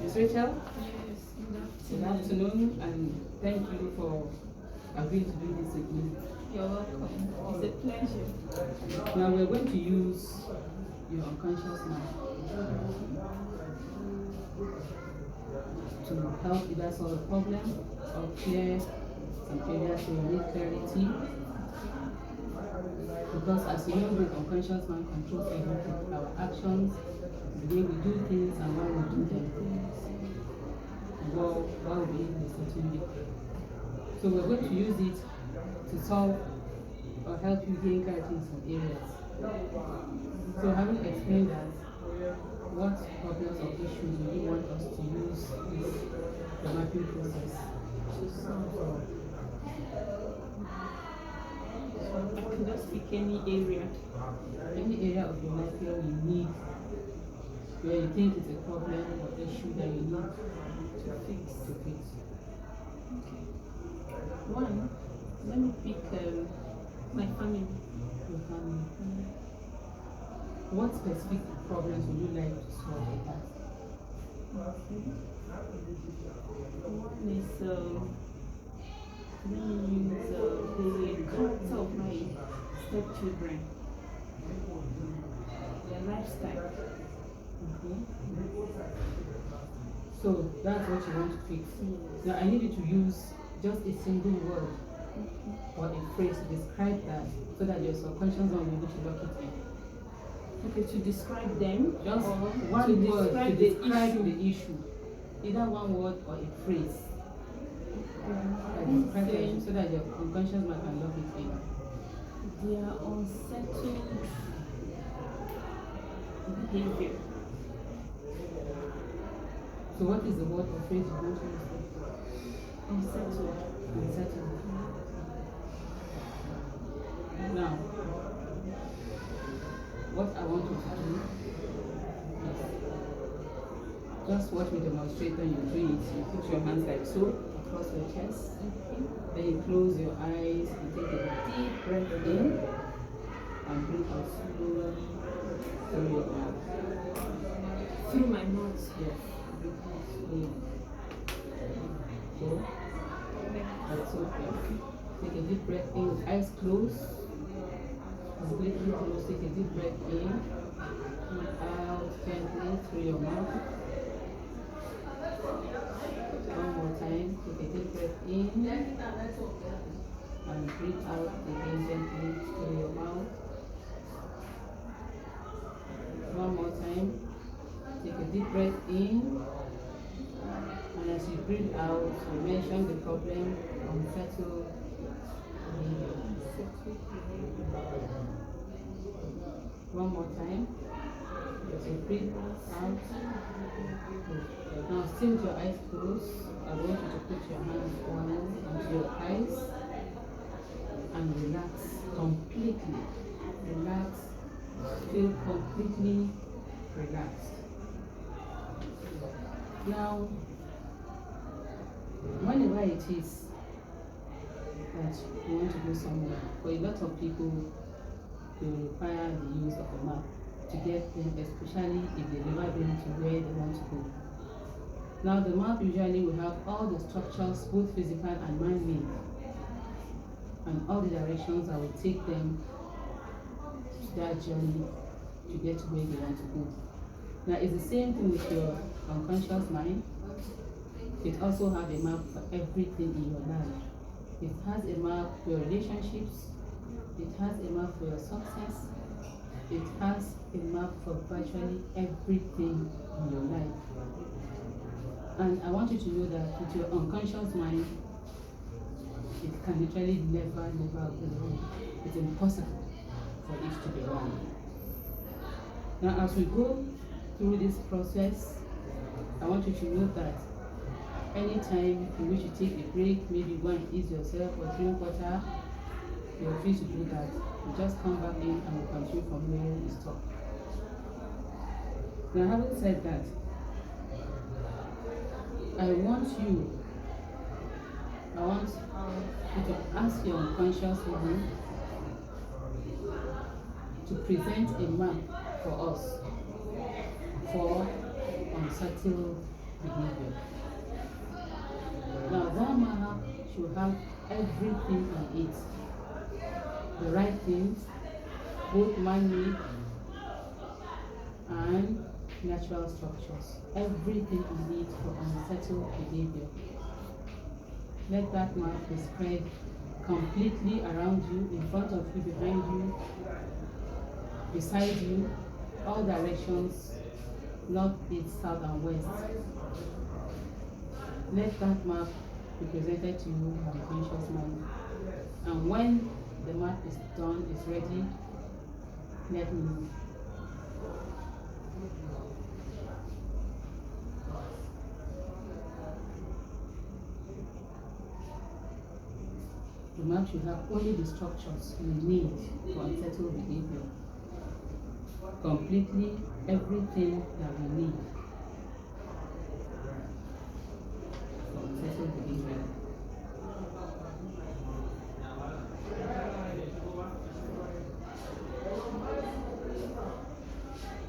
Ms. Rachel? Yes, Good afternoon, and thank you for agreeing to do this with me. you're welcome. It's a pleasure. Now we're going to use your unconscious mind to help either solve a problem or clear some areas where you need clarity. Because as you know, the unconscious mind controls everything, our actions, the way we do things, and why we do them. Why we behave in a certain way. So we're going to use it to solve or help you gain clarity in some areas. So having explained that, what problems or issues do you want us to use the mapping process to solve? I can just pick any area. Any area of your life where you need, where you think it's a problem or issue that you need to fix. Okay. One, let me pick my family. Your family. What specific problems would you like to solve with that? One is let me use the character of my stepchildren, their lifestyle. Okay. So that's what you want to fix. Now I need you to use just a single word or a phrase to describe that, so that your subconscious will be able to lock it in. Okay, to describe them, Just or one to word describe to describe the issue. Either one word or a phrase that describes the issue, so that your unconscious mind can lock it in. They are unsettled behavior. So what is the word or phrase you want to use? Unsettled. Unsettled. Now, what I want you to do is just watch me demonstrate when you do it. You put your hands like so across your chest. Then you close your eyes and take a deep breath in and breathe out slowly through your mouth. Through my mouth. Yes, breathe out slowly. So, that's okay. Take a deep breath in with eyes closed. Completely closed. Take a deep breath in and out gently through your mouth. One more time. Take a deep breath in and breathe out again gently through your mouth. One more time. Take a deep breath in, and as you breathe out, you mention the problem, unsettled behavior. One more time. As you breathe out. Now, still with your eyes closed, I want you to put your hands onto your eyes and relax completely. Relax. Feel completely relaxed. Now, whenever it is that you want to go somewhere, for a lot of people, they require the use of a map to get them, especially if they never been to where they want to go. Now, the map usually will have all the structures, both physical and man-made, and all the directions that will take them to that journey to get to where they want to go. Now, it's the same thing with your unconscious mind. It also has a map for everything in your life. It has a map for your relationships. It has a map for your success. It has a map for virtually everything in your life. And I want you to know that with your unconscious mind, it can literally never be wrong. It's impossible for it to be wrong. Now, as we go through this process, I want you to know that anytime you wish to take a break, maybe go and ease yourself or drink water, you're free to do that. You just come back in and we'll continue from where we stop. Now, having said that, I want you to ask your unconscious mind to present a map for us for unsettled behavior. Now, one map should have everything in it. The right things, both man-made and natural structures. Everything you need for unsettled behavior. Let that map be spread completely around you, in front of you, behind you, beside you, all directions, north, east, south, and west. Let that map be presented to you by the conscious mind. And when the map is done, is ready, let me know. The map should have only the structures you need for unsettled behavior. Completely everything that we need for unsettled behavior.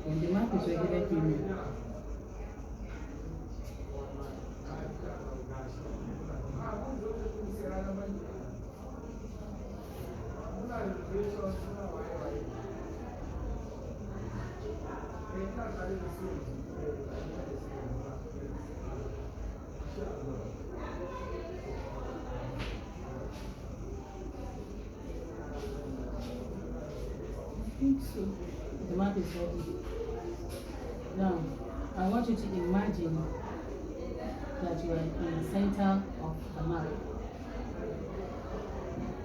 When the map is ready, let me know. I think so. The map is ready. Now, I want you to imagine that you are in the center of the map.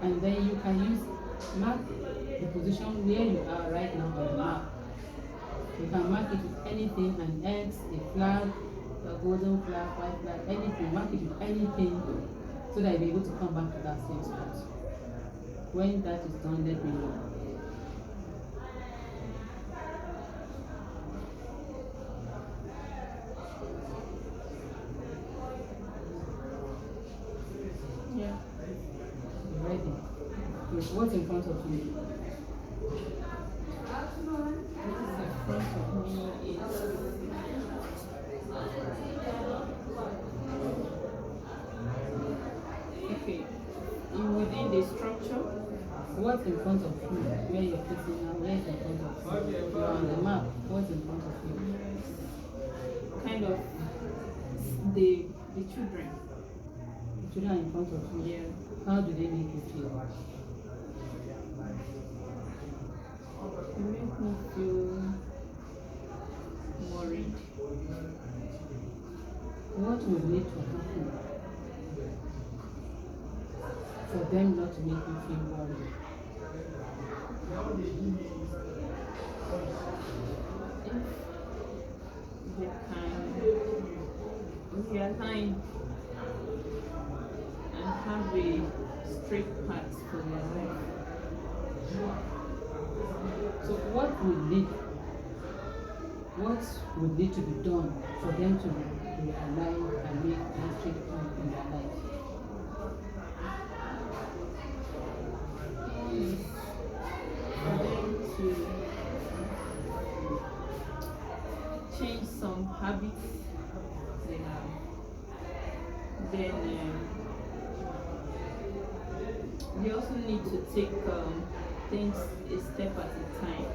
And then you can use mark the position where you are right now on the map. You can mark it with anything, an X, a flag, a golden flag, white flag, anything. Mark it with anything so that you'll be able to come back to that same spot. When that is done, let me know. Yeah. You ready? With what's in front of you? What is in front of me is okay. Within the structure, What's in front of you? Where you're facing now? Where's in front of you? You're on the map. What's in front of you? kind of the children. The children in front of you. Yeah. How do they make you feel? They make me feel worried. What would need to happen for them not to make you feel worried? If they can realign and have a straight path for their life. So what would need to be done for them to realign and make a straight path in their life? For them to change some habits they have. Then they also need to take things a step at a time.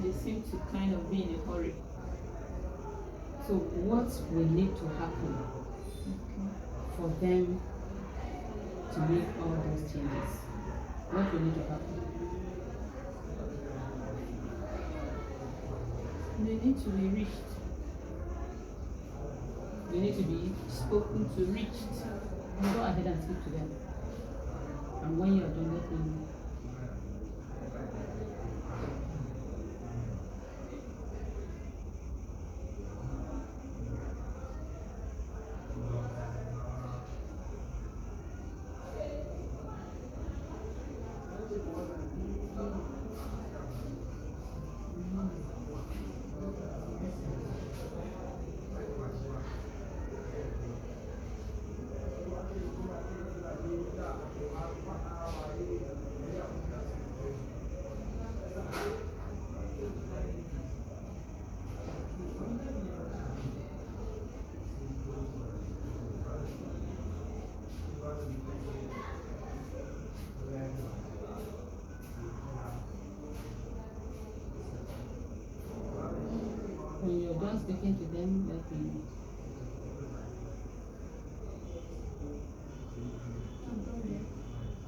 They seem to kind of be in a hurry. So what will need to happen for them to make all those changes? What will need to happen? They need to be reached, They need to be spoken to, reached. go ahead and speak to them. And when you are done, let me know. speaking to them like we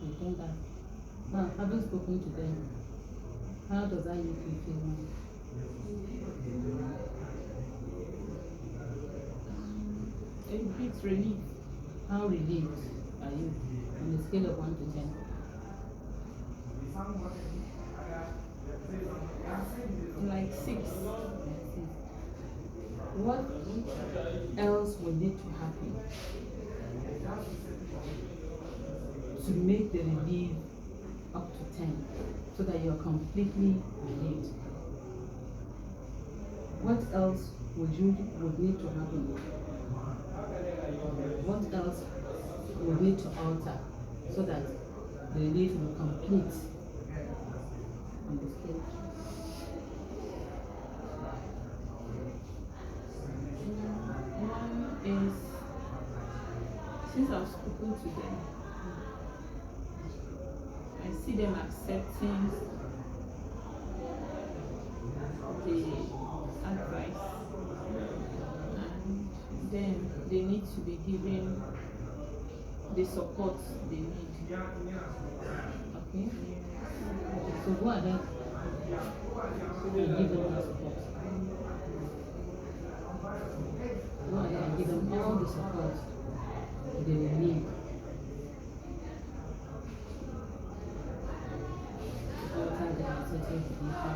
you've done that. Now, having spoken to them, how does that make you feel now? A bit relief. How relieved are you on a scale of 1 to 10? Like 6. What else will need to happen to make the relief up to 10 so that you're completely relieved? What else would need to happen? What else would need to alter so that the relief will complete on the scale? One is, since I've spoken to them, I see them accepting the advice, and then they need to be given the support they need. Okay? So go ahead and give them the support. Go ahead and give them all the support they will need to alter their uncertain behavior.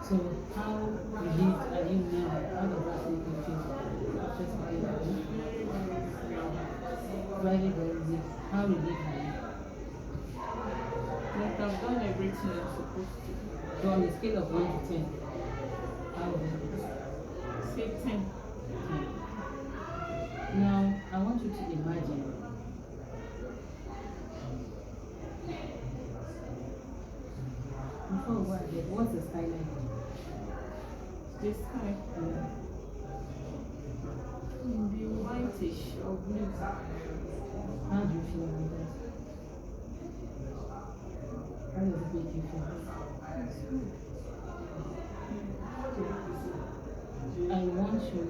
So how relieved are you now? How does that make you feel? Just begin with you. Very, very relieved. How relieved are you? Like I've done everything I'm supposed to. So on a scale of 1 to 10, how will you be? Say 10. Now, I want you to imagine before we go ahead, what's the skyline? The sky will be whitish or blue. How do you feel about that? How does it make you feel? I want you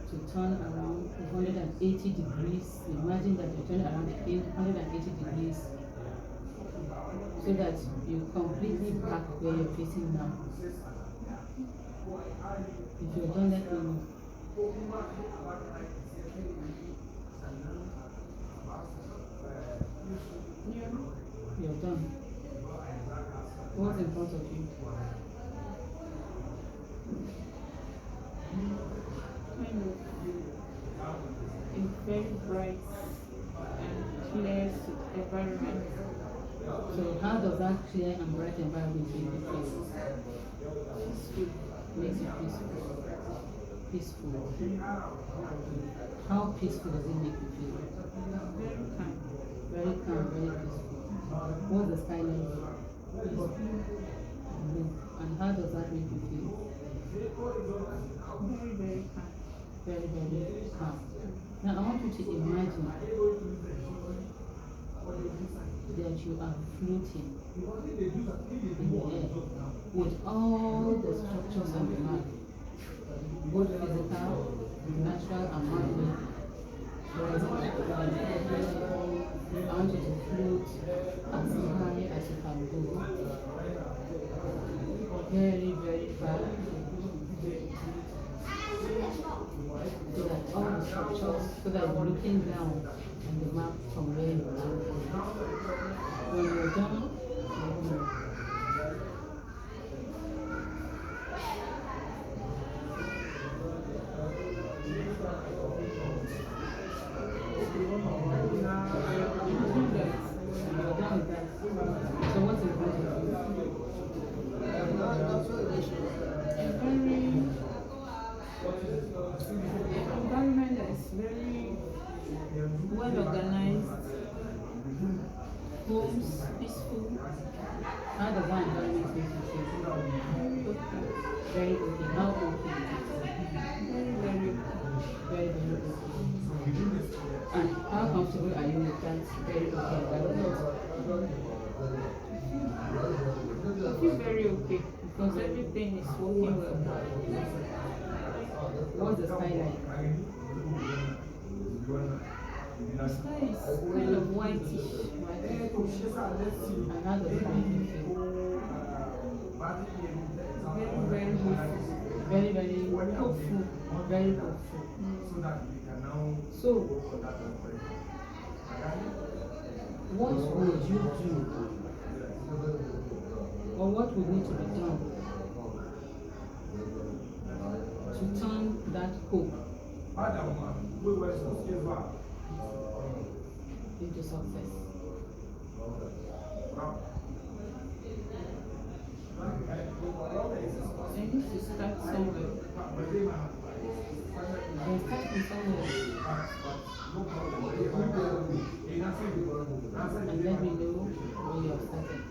to turn around 180 degrees. Imagine that you turn around 180 degrees so that you completely back where you're facing now. If you're done, let me know. Yeah. You're done. What's in front of you? Kind of a very bright and clear environment. So how does that clear and bright environment make you feel? Peaceful. Makes you peaceful. Peaceful. How peaceful does it make you feel? Very calm. Very calm, very peaceful. What's the skyline? Blue. And how does that make you feel? Very, very calm. Very, very calm. Now I want you to imagine that you are floating in the air with all the structures on the map, both physical, natural, and man-made. I want you to float as high as you can go. Very, very far. So that all the structures, so that you're looking down on the map from where you are. When you're done, let me know. You're done with that. So what's in front of you? Environment that is very well organized, that's very okay at that point? I feel very okay because everything is working well. What's the sky like? The sky is kind of whitish. And how does it make you feel? Very, very hopeful. Very, very Hopeful. very hopeful. So, what would you do? Or what would need to be done to turn that hope into success? I need to start somewhere. Then start from somewhere and let me know when you have started.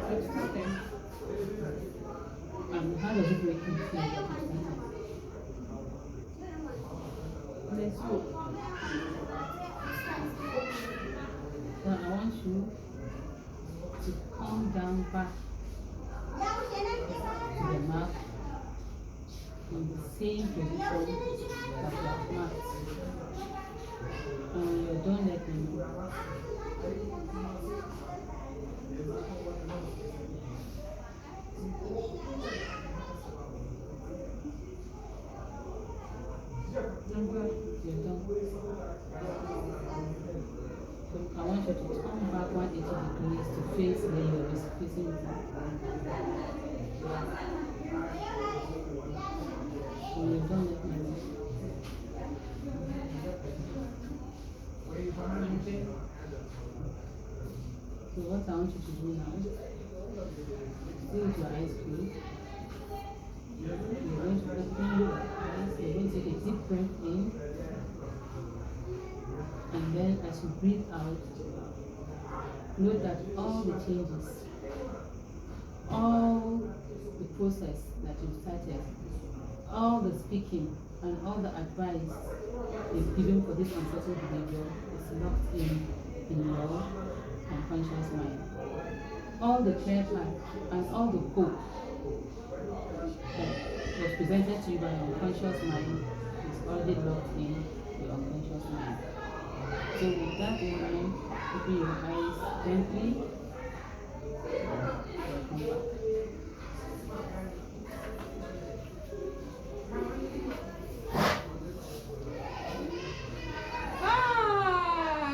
I've started. And how does it make you feel that you started? Let's hope. So I want you to come down back to the map in the same position that you have marked. And when you're done, let me know. I'm glad. You're done. So I want you to turn back 180 degrees to face where you were facing before. When you're done, let me know. I'm there. So what I want you to do now, stay with your eyes closed. You're going to open your eyes, you're going to take a deep breath in, and then as you breathe out, note that all the changes, all the process that you've started, all the speaking, and all the advice you've given for this uncertain behavior is locked in your unconscious mind. All the clear path and all the hope that was presented to you by your unconscious mind is already locked in your unconscious mind. So with that in mind, open your eyes gently and come back.